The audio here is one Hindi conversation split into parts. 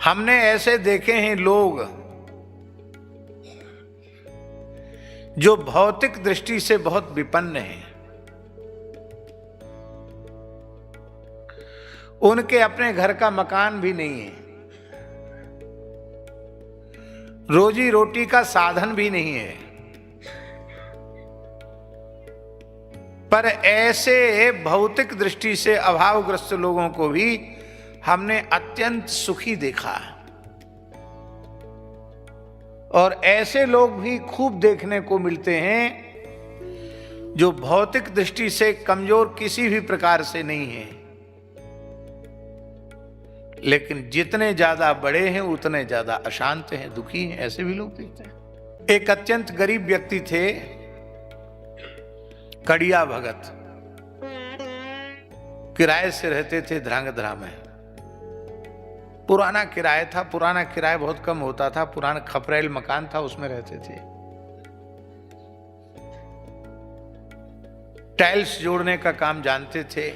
हमने ऐसे देखे हैं लोग जो भौतिक दृष्टि से बहुत विपन्न हैं, उनके अपने घर का मकान भी नहीं है, रोजी रोटी का साधन भी नहीं है, पर ऐसे भौतिक दृष्टि से अभावग्रस्त लोगों को भी हमने अत्यंत सुखी देखा। और ऐसे लोग भी खूब देखने को मिलते हैं जो भौतिक दृष्टि से कमजोर किसी भी प्रकार से नहीं है, लेकिन जितने ज्यादा बड़े हैं उतने ज्यादा अशांत हैं, दुखी हैं। ऐसे भी लोग दिखते हैं। एक अत्यंत गरीब व्यक्ति थे, कड़िया भगत, किराए से रहते थे ध्रांगध्रा में। पुराना किराया था, पुराना किराया बहुत कम होता था, पुराना खपरेल मकान था, उसमें रहते थे। टाइल्स जोड़ने का काम जानते थे,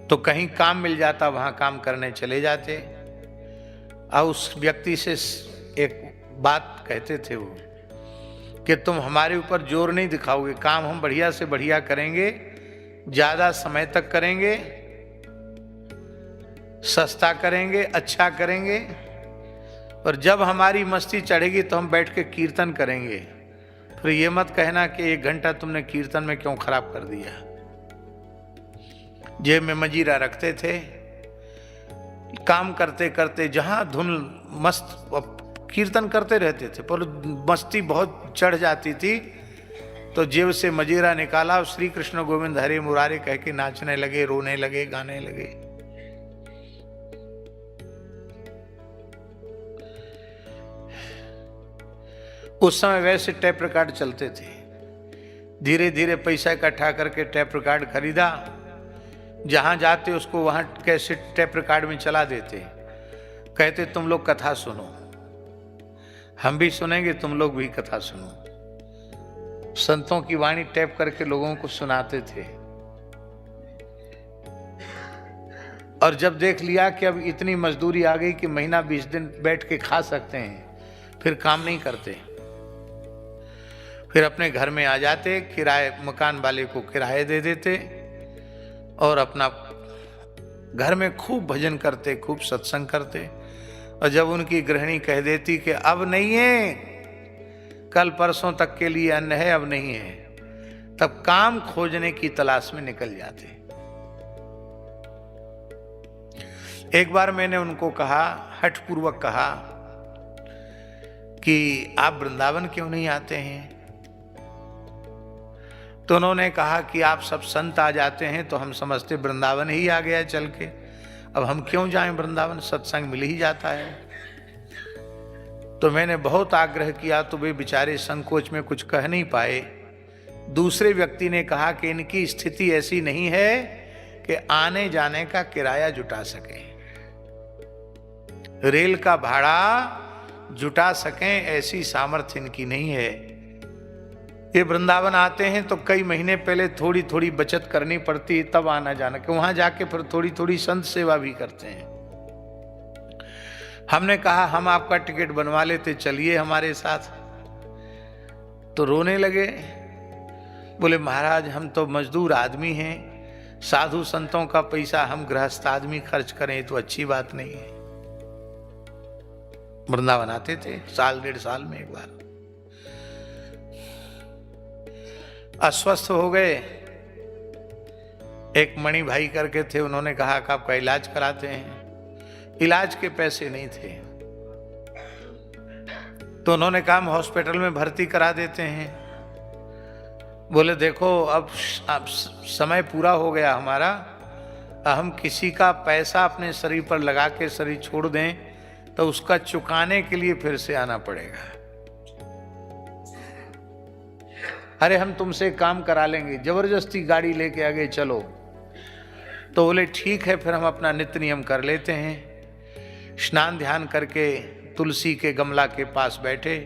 तो कहीं काम मिल जाता वहां काम करने चले जाते। और उस व्यक्ति से एक बात कहते थे वो कि तुम हमारे ऊपर जोर नहीं दिखाओगे, काम हम बढ़िया से बढ़िया करेंगे, ज्यादा समय तक करेंगे, सस्ता करेंगे, अच्छा करेंगे, और जब हमारी मस्ती चढ़ेगी तो हम बैठ के कीर्तन करेंगे। फिर ये मत कहना कि 1 घंटा तुमने कीर्तन में क्यों खराब कर दिया। जेब में मजीरा रखते थे, काम करते करते जहां धुन मस्त कीर्तन करते रहते थे, पर मस्ती बहुत चढ़ जाती थी तो जेब से मजीरा निकाला और श्री कृष्ण गोविंद हरे मुरारे कह के नाचने लगे, रोने लगे, गाने लगे। उस समय वैसे टेप रिकॉर्ड चलते थे। धीरे धीरे पैसा इकट्ठा करके टेप रिकॉर्ड खरीदा, जहां जाते उसको वहां कैसे टेप रिकॉर्ड में चला देते, कहते तुम लोग कथा सुनो, हम भी सुनेंगे, तुम लोग भी कथा सुनो। संतों की वाणी टेप करके लोगों को सुनाते थे। और जब देख लिया कि अब इतनी मजदूरी आ गई कि महीना 20 दिन बैठ के खा सकते हैं, फिर काम नहीं करते, फिर अपने घर में आ जाते, किराए मकान वाले को किराए दे देते और अपना घर में खूब भजन करते, खूब सत्संग करते। और जब उनकी गृहिणी कह देती कि अब नहीं है, कल परसों तक के लिए अन्न है, अब नहीं है, तब काम खोजने की तलाश में निकल जाते। एक बार मैंने उनको कहा, हठपूर्वक कहा कि आप वृंदावन क्यों नहीं आते हैं? तो उन्होंने कहा कि आप सब संत आ जाते हैं तो हम समझते वृंदावन ही आ गया चल के, अब हम क्यों जाएं वृंदावन, सत्संग मिल ही जाता है। तो मैंने बहुत आग्रह किया तो वे बेचारे संकोच में कुछ कह नहीं पाए। दूसरे व्यक्ति ने कहा कि इनकी स्थिति ऐसी नहीं है कि आने जाने का किराया जुटा सके, रेल का भाड़ा जुटा सकें, ऐसी सामर्थ्य इनकी नहीं है। ये वृंदावन आते हैं तो कई महीने पहले थोड़ी थोड़ी बचत करनी पड़ती है, तब आना जाना, कि वहां जाके फिर थोड़ी थोड़ी संत सेवा भी करते हैं। हमने कहा हम आपका टिकट बनवा लेते, चलिए हमारे साथ। तो रोने लगे, बोले महाराज हम तो मजदूर आदमी हैं, साधु संतों का पैसा हम गृहस्थ आदमी खर्च करें तो अच्छी बात नहीं है। वृंदावन आते थे 1.5 साल में एक बार। अस्वस्थ हो गए, एक मणि भाई करके थे, उन्होंने कहा कि आपका इलाज कराते हैं। इलाज के पैसे नहीं थे तो उन्होंने कहा हम हॉस्पिटल में भर्ती करा देते हैं। बोले देखो अब समय पूरा हो गया हमारा, हम किसी का पैसा अपने शरीर पर लगा के शरीर छोड़ दें तो उसका चुकाने के लिए फिर से आना पड़ेगा। अरे हम तुमसे काम करा लेंगे, जबरदस्ती गाड़ी लेके आ गए, चलो। तो बोले ठीक है, फिर हम अपना नित्य नियम कर लेते हैं। स्नान ध्यान करके तुलसी के गमला के पास बैठे,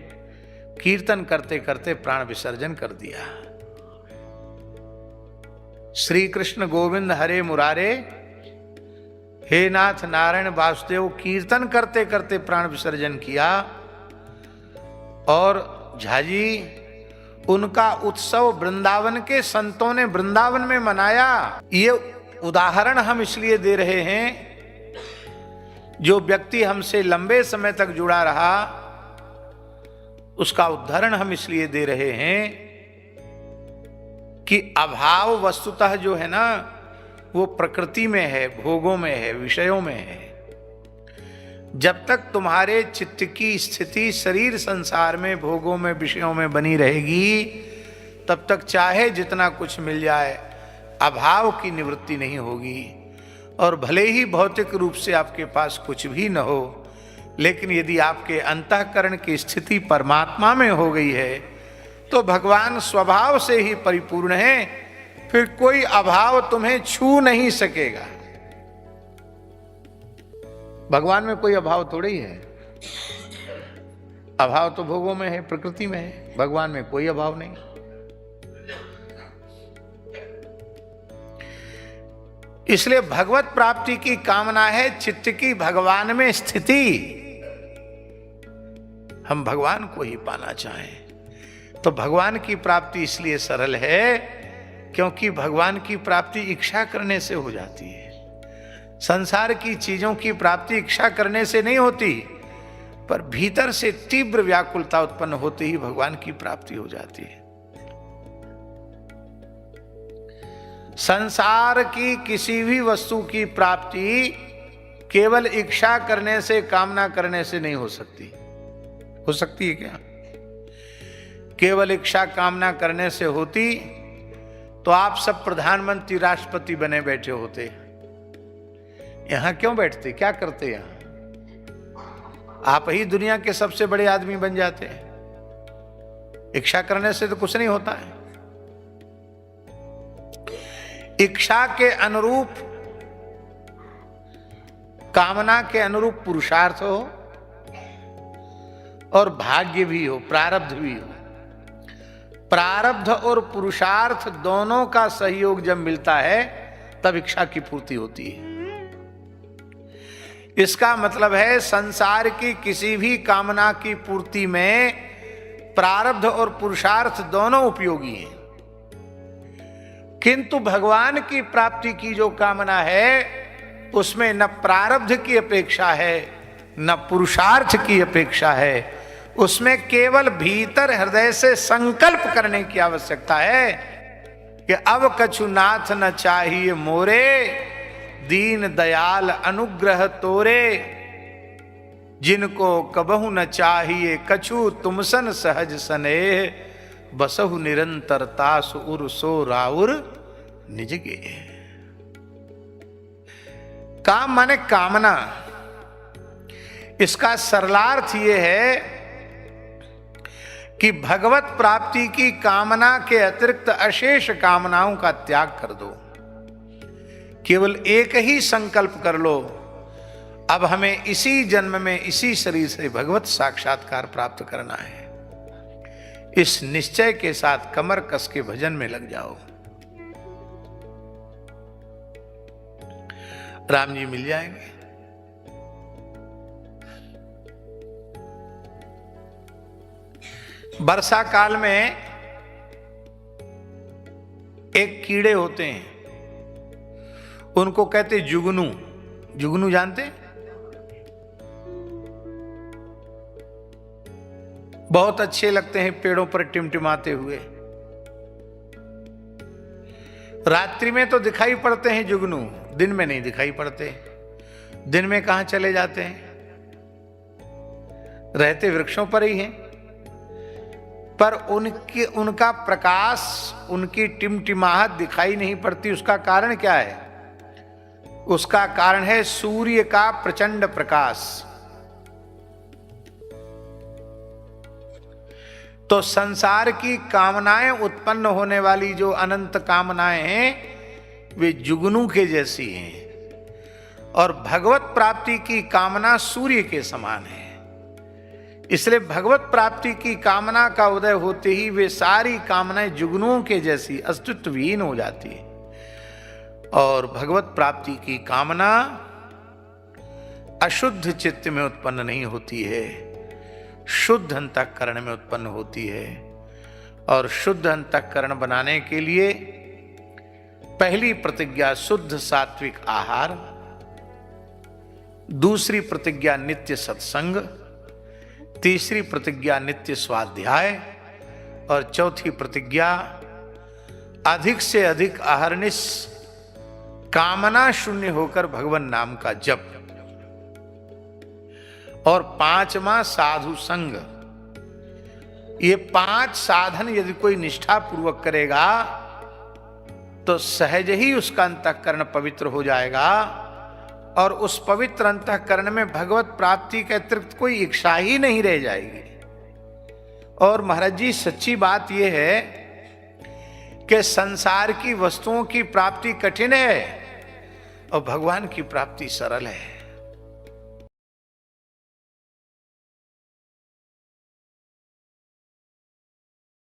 कीर्तन करते करते प्राण विसर्जन कर दिया। श्री कृष्ण गोविंद हरे मुरारे हे नाथ नारायण वासुदेव, कीर्तन करते करते प्राण विसर्जन किया और झाजी उनका उत्सव वृंदावन के संतों ने वृंदावन में मनाया। ये उदाहरण हम इसलिए दे रहे हैं, जो व्यक्ति हमसे लंबे समय तक जुड़ा रहा उसका उदाहरण हम इसलिए दे रहे हैं कि अभाव वस्तुतः जो है ना वो प्रकृति में है, भोगों में है, विषयों में है। जब तक तुम्हारे चित्त की स्थिति शरीर संसार में, भोगों में, विषयों में बनी रहेगी, तब तक चाहे जितना कुछ मिल जाए अभाव की निवृत्ति नहीं होगी। और भले ही भौतिक रूप से आपके पास कुछ भी न हो, लेकिन यदि आपके अंतःकरण की स्थिति परमात्मा में हो गई है तो भगवान स्वभाव से ही परिपूर्ण है, फिर कोई अभाव तुम्हें छू नहीं सकेगा। भगवान में कोई अभाव थोड़ी ही है। अभाव तो भोगों में है, प्रकृति में है, भगवान में कोई अभाव नहीं। इसलिए भगवत प्राप्ति की कामना है चित्त की भगवान में स्थिति। हम भगवान को ही पाना चाहें तो भगवान की प्राप्ति इसलिए सरल है क्योंकि भगवान की प्राप्ति इच्छा करने से हो जाती है। संसार की चीजों की प्राप्ति इच्छा करने से नहीं होती, पर भीतर से तीव्र व्याकुलता उत्पन्न होते ही भगवान की प्राप्ति हो जाती है। संसार की किसी भी वस्तु की प्राप्ति केवल इच्छा करने से, कामना करने से नहीं हो सकती। हो सकती है क्या? केवल इच्छा कामना करने से होती तो आप सब प्रधानमंत्री, राष्ट्रपति बने बैठे होते। यहां क्यों बैठते, क्या करते? यहां आप ही दुनिया के सबसे बड़े आदमी बन जाते हैं। इच्छा करने से तो कुछ नहीं होता है। इच्छा के अनुरूप, कामना के अनुरूप पुरुषार्थ हो और भाग्य भी हो, प्रारब्ध भी हो। प्रारब्ध और पुरुषार्थ दोनों का सहयोग जब मिलता है तब इच्छा की पूर्ति होती है। इसका मतलब है संसार की किसी भी कामना की पूर्ति में प्रारब्ध और पुरुषार्थ दोनों उपयोगी हैं, किंतु भगवान की प्राप्ति की जो कामना है उसमें न प्रारब्ध की अपेक्षा है न पुरुषार्थ की अपेक्षा है। उसमें केवल भीतर हृदय से संकल्प करने की आवश्यकता है कि अब कछु नाथ न चाहिए मोरे, दीन दयाल अनुग्रह तोरे, जिनको कबहु न चाहिए कछु तुमसन सहज स्नेह, बसहु निरंतरता सुर सो राउर निजगे। काम माने कामना। इसका सरलार्थ यह है कि भगवत प्राप्ति की कामना के अतिरिक्त अशेष कामनाओं का त्याग कर दो। केवल एक ही संकल्प कर लो, अब हमें इसी जन्म में इसी शरीर से भगवत साक्षात्कार प्राप्त करना है। इस निश्चय के साथ कमर कस के भजन में लग जाओ। राम जी मिल जाएंगे। वर्षा काल में एक कीड़े होते हैं, उनको कहते जुगनू। जुगनू जानते? बहुत अच्छे लगते हैं पेड़ों पर टिमटिमाते हुए। रात्रि में तो दिखाई पड़ते हैं जुगनू, दिन में नहीं दिखाई पड़ते। दिन में कहां चले जाते हैं? रहते वृक्षों पर ही हैं, पर उनका प्रकाश, उनकी टिमटिमाहट दिखाई नहीं पड़ती। उसका कारण क्या है? उसका कारण है सूर्य का प्रचंड प्रकाश। तो संसार की कामनाएं उत्पन्न होने वाली जो अनंत कामनाएं हैं वे जुगनू के जैसी हैं, और भगवत प्राप्ति की कामना सूर्य के समान है। इसलिए भगवत प्राप्ति की कामना का उदय होते ही वे सारी कामनाएं जुगनुओं के जैसी अस्तित्वहीन हो जाती है, और भगवत प्राप्ति की कामना अशुद्ध चित्त में उत्पन्न नहीं होती है, शुद्ध अंतःकरण में उत्पन्न होती है। और शुद्ध अंतःकरण बनाने के लिए पहली प्रतिज्ञा शुद्ध सात्विक आहार, दूसरी प्रतिज्ञा नित्य सत्संग, तीसरी प्रतिज्ञा नित्य स्वाध्याय और चौथी प्रतिज्ञा अधिक से अधिक अहर्निश कामना शून्य होकर भगवान नाम का जप। और पांचवा साधु संग। ये 5 साधन यदि कोई निष्ठा पूर्वक करेगा तो सहज ही उसका अंतःकरण पवित्र हो जाएगा और उस पवित्र अंतःकरण में भगवत प्राप्ति के अतिरिक्त कोई इच्छा ही नहीं रह जाएगी। और महाराज जी सच्ची बात यह है कि संसार की वस्तुओं की प्राप्ति कठिन है और भगवान की प्राप्ति सरल है।